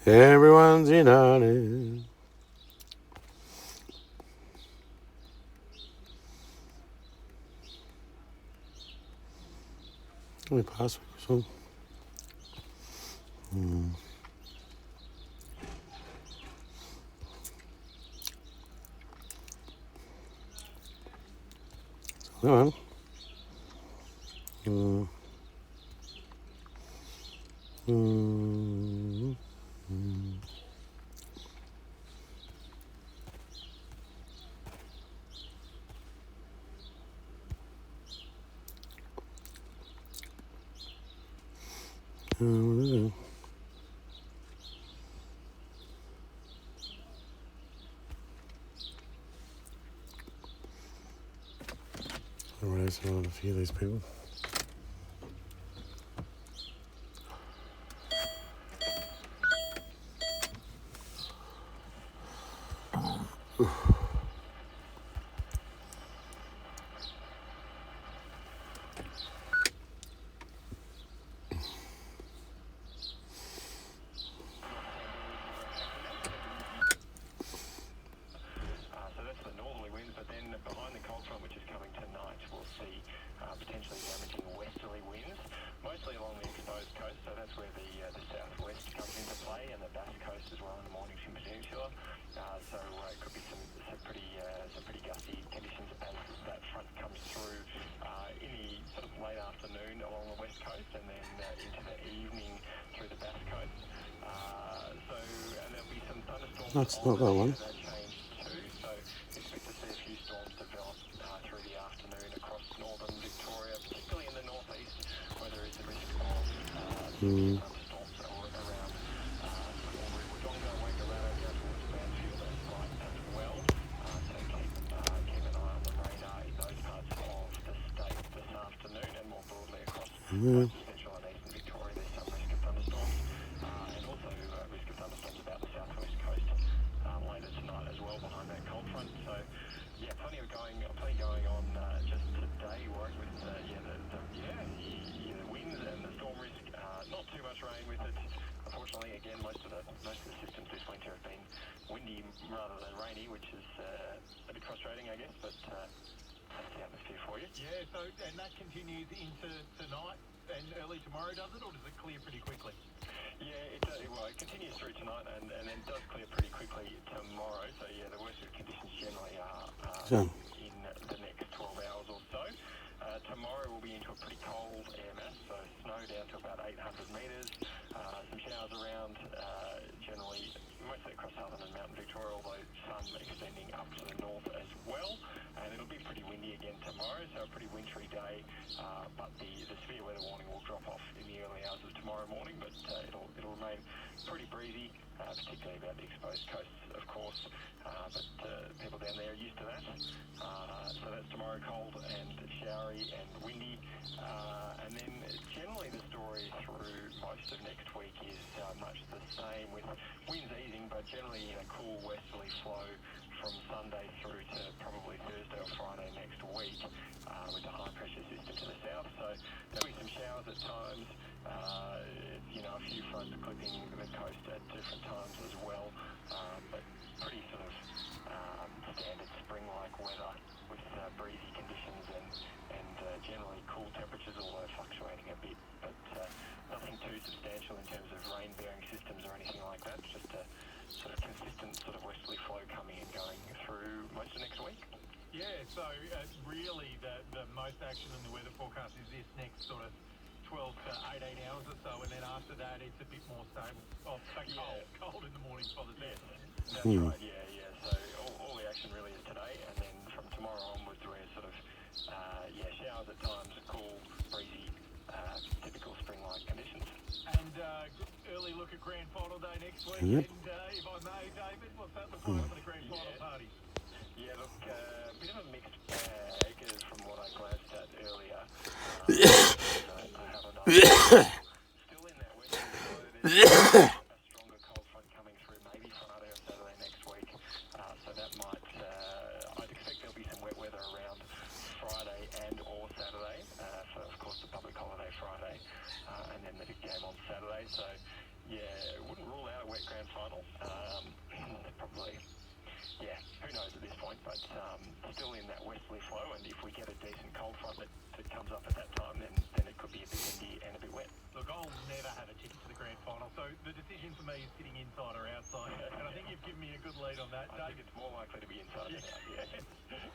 Everyone's united. Only past week or so. Come on. Raise on a few of these people. Potentially damaging westerly winds, mostly along the exposed coast, so that's where the southwest comes into play, and the Basque Coast as well in the Mornington Peninsula. So it could be some pretty gusty conditions as that front comes through in the sort of late afternoon along the west coast, and then into the evening through the Basque Coast. And there'll be some thunderstorms. That's not that one. That changed too, so expect to see a few storms develop through the afternoon across northern Victoria, particularly in the northeast, where there is a risk of thunderstorms around Wodonga, Wangaratta, down towards Mansfield and Brighton as well. So keep an eye on the radar in those parts of the state this afternoon, and more broadly across central and eastern Victoria. There's some risk of thunderstorms, and also risk of thunderstorms about the southwest coast later tonight as well behind that cold front. So yeah, plenty going on just today, Warwick, with the winds and the storm risk. Not too much rain with it. Unfortunately, again, most of the systems this winter have been windy rather than rainy, which is a bit frustrating, I guess. But that's the atmosphere for you. Yeah. So and that continues into tonight and early tomorrow, does it, or does it clear pretty quickly? Yeah, it continues through tonight and then does clear pretty quickly tomorrow. So yeah, the worst of conditions generally are in the next 12 hours or so. Tomorrow we'll be into a pretty cold air mass, so snow down to about 800 metres, some showers around, generally mostly across southern and mountain Victoria, although some extending up to the north as well. And it'll be pretty windy again tomorrow, so a pretty wintry day, but the severe weather warning will drop off in the early hours of tomorrow morning, but it'll remain pretty breezy, particularly about the exposed coasts, of course, but people down there are used to that. So that's tomorrow, cold and showery and windy, and then generally the story through most of next week is much the same, with winds easing, but generally in a cool westerly flow from Sunday through to probably Thursday or Friday next week, with the high pressure system to the south. So there'll be some showers at times, a few fronts clipping the coast at different times as well, but pretty sort of standard spring-like weather with breezy conditions and generally cool temperatures, although fluctuating a bit, but nothing too substantial in terms of rain-bearing systems or anything like that. Just a sort of consistent sort of westerly flow coming and going through most of next week. Yeah, so really the most action in the weather forecast is this next sort of 12 to 18 hours or so, and then after that it's a bit more stable. Cold in the mornings for the day. That's right, yeah. So all the action really is today, and then from tomorrow onwards we're sort of, showers at times, cool, breezy, typical spring-like conditions. And early look at Grand Final Day next week, and if I may, David, what's that look like for the Grand Final party? Yeah, look, a bit of a mixed bag from what I glanced at earlier. Still in that western flow, there's a stronger cold front coming through, maybe Friday or Saturday next week. So that might, I'd expect there'll be some wet weather around Friday and or Saturday, for of course the public holiday Friday, and then the big game on Saturday. So yeah, wouldn't rule out a wet Grand final. Probably, yeah, who knows at this point, but still in that westerly flow, and if we get a decent cold front that comes up at that time, then it could be a bit windy and a bit wet. Look, I'll never have a ticket to the grand final, so the decision for me is sitting inside or outside, and I think you've given me a good lead on that, I Dave. think it's more likely to be inside than out, yeah.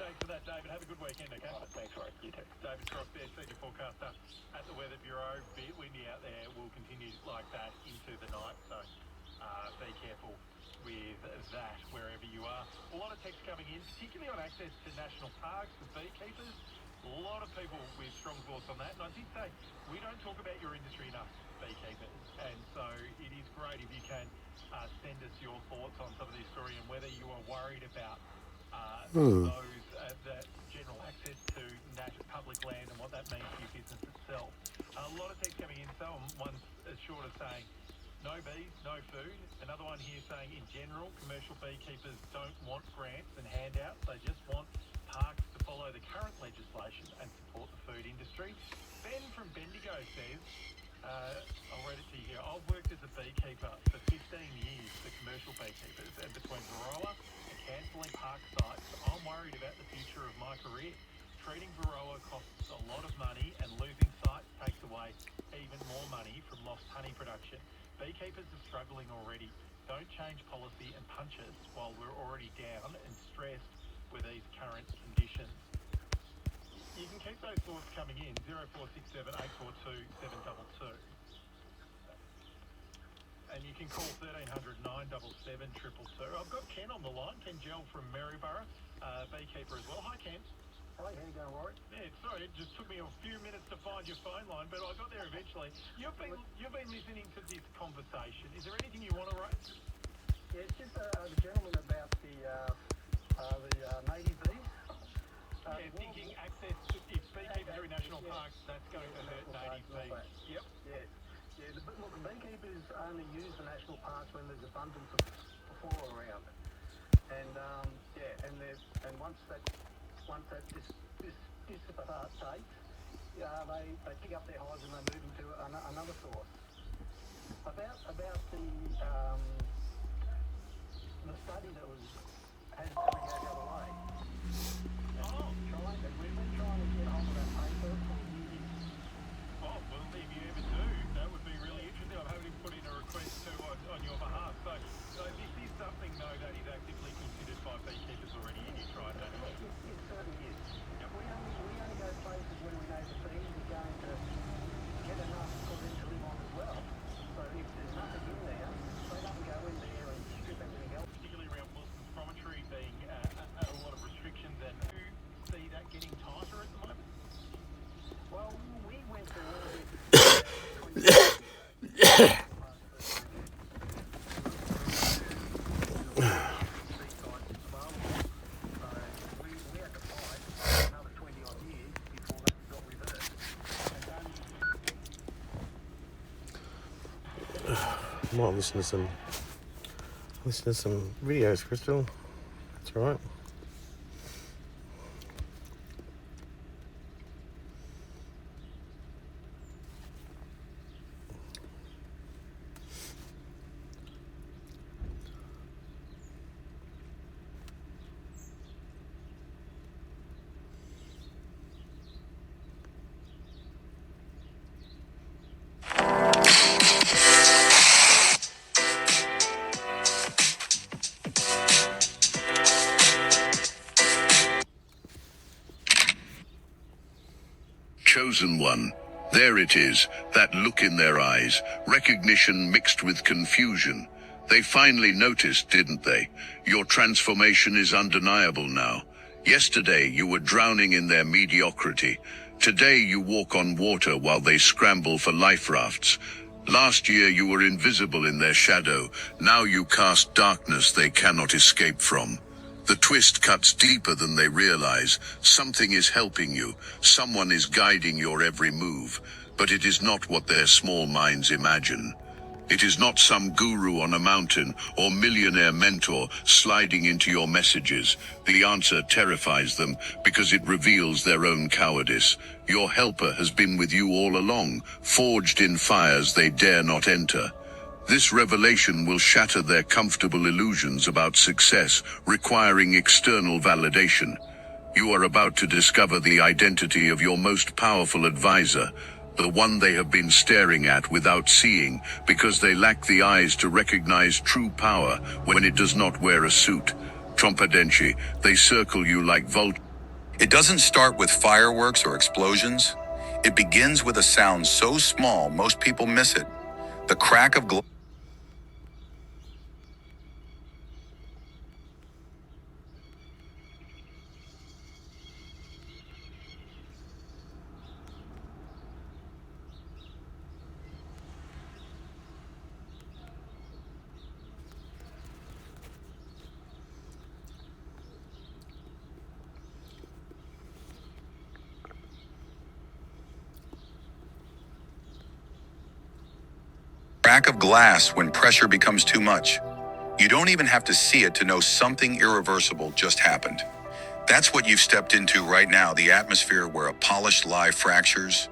Thanks for that, David. Have a good weekend, okay? Thanks, Roy. You too. David Cross there, senior forecaster at the Weather Bureau. Bit windy out there. Will continue like that into the night, so be careful with that wherever you are. A lot of text coming in, particularly on access to national parks for beekeepers. A lot of people with strong thoughts on that. And I did say, we don't talk about your industry enough, beekeepers. And so it is great if you can send us your thoughts on some of this story and whether you are worried about those that general access to public land and what that means for your business itself. A lot of text coming in. One's as short as saying, no bees, no food. Another one here saying, in general, commercial beekeepers don't want grants and handouts. They just want parks to follow the current legislation and support the food industry. Ben from Bendigo says, I'll read it to you here. I've worked as a beekeeper for 15 years for commercial beekeepers, and between Varroa and cancelling park sites, I'm worried about the future of my career. Treating Varroa costs a lot of money, and losing sites takes away even more money from lost honey production. Beekeepers are struggling already. Don't change policy and punch us while we're already down and stressed with these current conditions. You can keep those thoughts coming in, 0467 842 722. And you can call 1300 977 222. I've got Ken on the line, Ken Gell from Maryborough, beekeeper as well. Hi, Ken. Hi, how you going, Rory? Yeah, sorry, it just took me a few minutes to find your phone line, but I got there eventually. You've been listening to this conversation. Is there anything you want to raise? Yeah, it's just the gentleman about the native bees. Thinking access to, if beekeepers are in national parks, that's going to hurt native bees. Yep. Yeah. Look, beekeepers only use the national parks when there's abundance of flora around, and once that dissipates, they pick up their hives and they move them to another source. About the study that has coming out the other way. We've been trying to get hold of that paper for years. Oh, well, if you ever do, that would be really interesting. I'm hoping to put in a request too on your behalf. So this is something, though, that is actively considered by beekeepers already in your tribe, don't you? It certainly is. We only go places when we know the bees are going to get enough for them to live on as well. So if there's nothing in there, they don't go in there and strip everything else. Particularly around Wilson's Promontory being a lot of restrictions, and do you see that getting tighter at the moment? Well, we went through all this. I might listen to some videos, Crystal. That's all right. Chosen one. There it is, that look in their eyes, recognition mixed with confusion. They finally noticed, didn't they? Your transformation is undeniable now. Yesterday you were drowning in their mediocrity. Today you walk on water while they scramble for life rafts. Last year you were invisible in their shadow. Now you cast darkness they cannot escape from. The twist cuts deeper than they realize. Something is helping you. Someone is guiding your every move. But it is not what their small minds imagine. It is not some guru on a mountain or millionaire mentor sliding into your messages. The answer terrifies them because it reveals their own cowardice. Your helper has been with you all along, forged in fires they dare not enter. This revelation will shatter their comfortable illusions about success, requiring external validation. You are about to discover the identity of your most powerful advisor, the one they have been staring at without seeing, because they lack the eyes to recognize true power when it does not wear a suit. Trompadenci, they circle you like vultures. It doesn't start with fireworks or explosions. It begins with a sound so small most people miss it. The crack of glass. Crack of glass when pressure becomes too much. You don't even have to see it to know something irreversible just happened. That's what you've stepped into right now, the atmosphere where a polished lie fractures,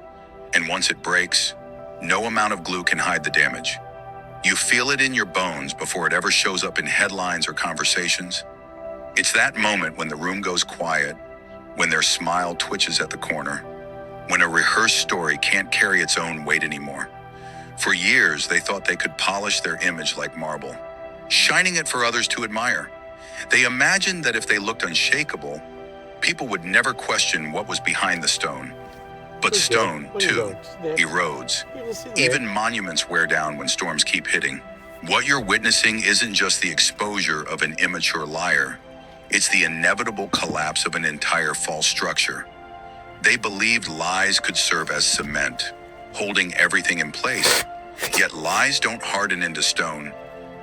and once it breaks, no amount of glue can hide the damage. You feel it in your bones before it ever shows up in headlines or conversations. It's that moment when the room goes quiet, when their smile twitches at the corner, when a rehearsed story can't carry its own weight anymore. For years, they thought they could polish their image like marble, shining it for others to admire. They imagined that if they looked unshakable, people would never question what was behind the stone. But stone, too, erodes. Even monuments wear down when storms keep hitting. What you're witnessing isn't just the exposure of an immature liar. It's the inevitable collapse of an entire false structure. They believed lies could serve as cement, holding everything in place. Yet lies don't harden into stone.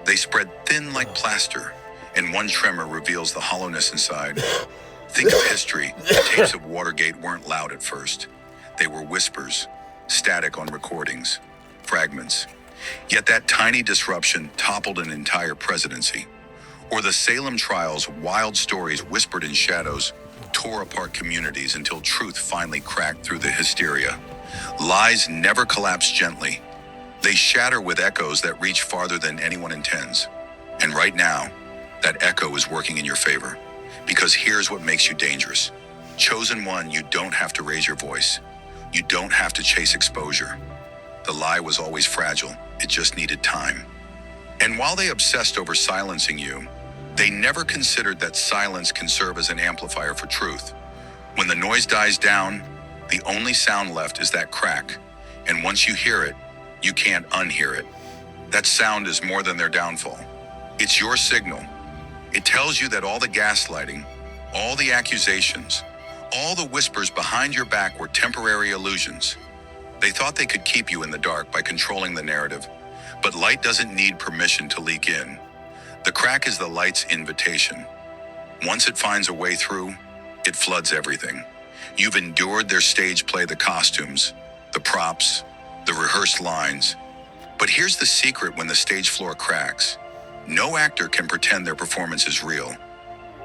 They spread thin like plaster, and one tremor reveals the hollowness inside. Think of history. The tapes of Watergate weren't loud at first. They were whispers, static on recordings, fragments. Yet that tiny disruption toppled an entire presidency. Or the Salem trials, wild stories whispered in shadows, tore apart communities until truth finally cracked through the hysteria. Lies never collapse gently. They shatter with echoes that reach farther than anyone intends. And right now, that echo is working in your favor. Because here's what makes you dangerous. Chosen one, you don't have to raise your voice. You don't have to chase exposure. The lie was always fragile. It just needed time. And while they obsessed over silencing you, they never considered that silence can serve as an amplifier for truth. When the noise dies down, the only sound left is that crack. And once you hear it, you can't unhear it. That sound is more than their downfall. It's your signal. It tells you that all the gaslighting, all the accusations, all the whispers behind your back were temporary illusions. They thought they could keep you in the dark by controlling the narrative, but light doesn't need permission to leak in. The crack is the light's invitation. Once it finds a way through, it floods everything. You've endured their stage play, the costumes, the props, the rehearsed lines. But here's the secret when the stage floor cracks. No actor can pretend their performance is real.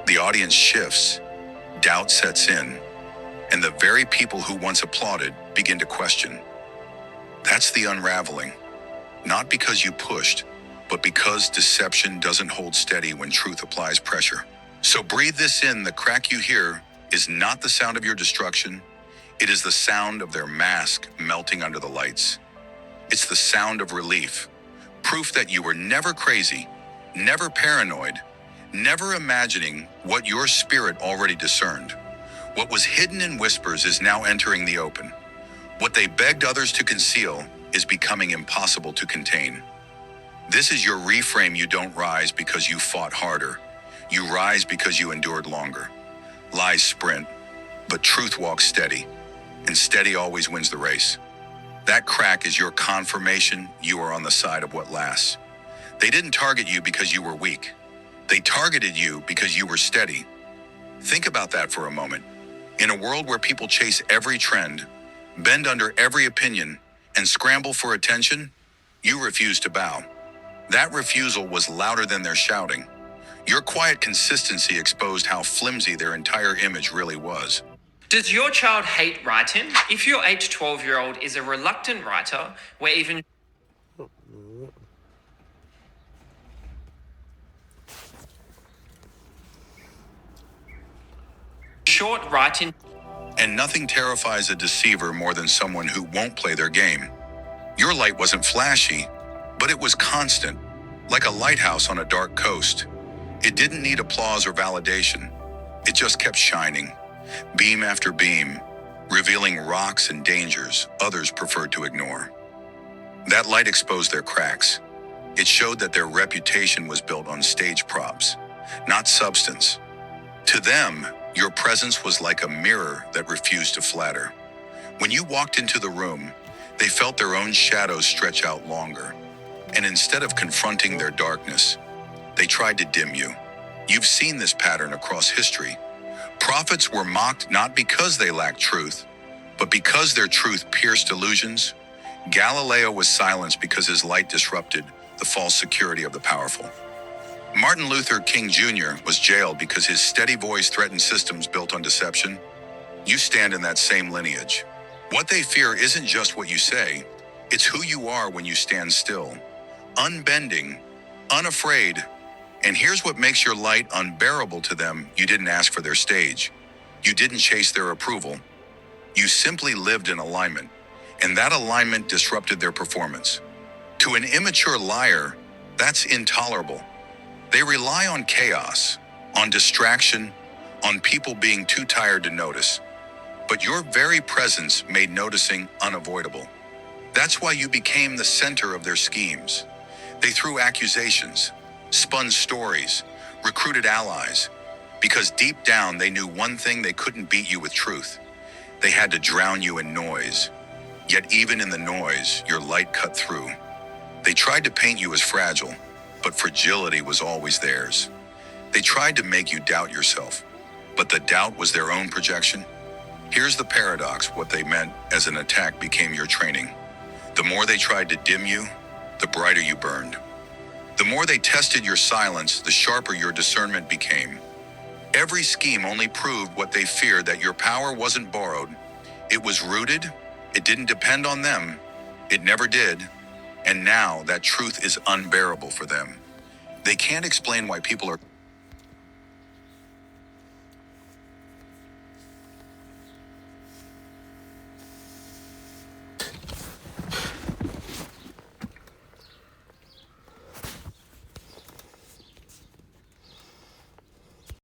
The audience shifts, doubt sets in, and the very people who once applauded begin to question. That's the unraveling. Not because you pushed, but because deception doesn't hold steady when truth applies pressure. So breathe this in. The crack you hear is not the sound of your destruction. It is the sound of their mask melting under the lights. It's the sound of relief, proof that you were never crazy, never paranoid, never imagining what your spirit already discerned. What was hidden in whispers is now entering the open. What they begged others to conceal is becoming impossible to contain. This is your reframe. You don't rise because you fought harder. You rise because you endured longer. Lies sprint, but truth walks steady, and steady always wins the race. That crack is your confirmation you are on the side of what lasts. They didn't target you because you were weak. They targeted you because you were steady. Think about that for a moment. In a world where people chase every trend, bend under every opinion, and scramble for attention, you refuse to bow. That refusal was louder than their shouting. Your quiet consistency exposed how flimsy their entire image really was. Does your child hate writing? If your 8 to 12-year-old is a reluctant writer, where even short write-in. And nothing terrifies a deceiver more than someone who won't play their game. Your light wasn't flashy, but it was constant, like a lighthouse on a dark coast. It didn't need applause or validation. It just kept shining, beam after beam, revealing rocks and dangers others preferred to ignore. That light exposed their cracks. It showed that their reputation was built on stage props, not substance. To them, your presence was like a mirror that refused to flatter. When you walked into the room, they felt their own shadows stretch out longer. And instead of confronting their darkness, they tried to dim you. You've seen this pattern across history. Prophets were mocked not because they lacked truth, but because their truth pierced illusions. Galileo was silenced because his light disrupted the false security of the powerful. Martin Luther King Jr. was jailed because his steady voice threatened systems built on deception. You stand in that same lineage. What they fear isn't just what you say, it's who you are when you stand still, unbending, unafraid. And here's what makes your light unbearable to them: you didn't ask for their stage. You didn't chase their approval. You simply lived in alignment, and that alignment disrupted their performance. To an immature liar, that's intolerable. They rely on chaos, on distraction, on people being too tired to notice. But your very presence made noticing unavoidable. That's why you became the center of their schemes. They threw accusations, spun stories, recruited allies, because deep down they knew one thing: they couldn't beat you with truth. They had to drown you in noise. Yet even in the noise, your light cut through. They tried to paint you as fragile, but fragility was always theirs. They tried to make you doubt yourself, but the doubt was their own projection. Here's the paradox: what they meant as an attack became your training. The more they tried to dim you, the brighter you burned. The more they tested your silence, the sharper your discernment became. Every scheme only proved what they feared: that your power wasn't borrowed. It was rooted. It didn't depend on them. It never did. And now that truth is unbearable for them. They can't explain why people are